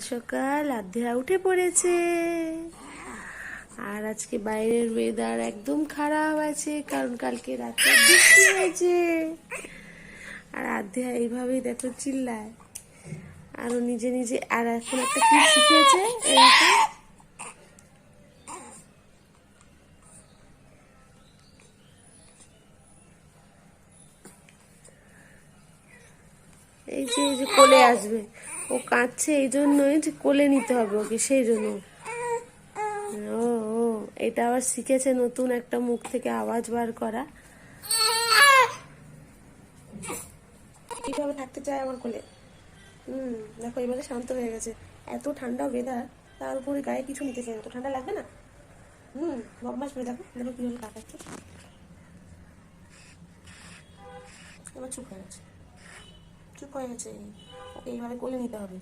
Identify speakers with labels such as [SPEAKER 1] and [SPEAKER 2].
[SPEAKER 1] সকাল আধ্যা উঠে পড়েছে। আর আজকে বাইরের ওয়েদার একদম খারাপ আছে, কারণ কালকে রাতে বৃষ্টি হয়েছে। আর আধ্যা এইভাবেই দেখো চিল্লায়, আরো নিজে নিজে। আর এখন একটা কি শিখেছে, এই যে কোলে আসবে। ও কাঁদছে এই জন্যই যে কোলে নিতে হবে ওকে, সেই জন্য। ও ও এটা আবার শিখেছে নতুন একটা মুখ থেকে আওয়াজ বার করা। কিভাবে থাকতে চায় আমার কোলে। দেখো এবারে শান্ত হয়ে গেছে। এত ঠান্ডা ওয়েদার, তার উপরে গায়ে কিছু নিতে চাই না। তো ঠান্ডা লাগবে না? বদমাস করে দেখো দেখো কিভাবে কাটাচ্ছে। এবার চুপ হয়ে গেছে, চুপ হয়ে গেছে। ওকে এইভাবে কোলে নিতে হবে।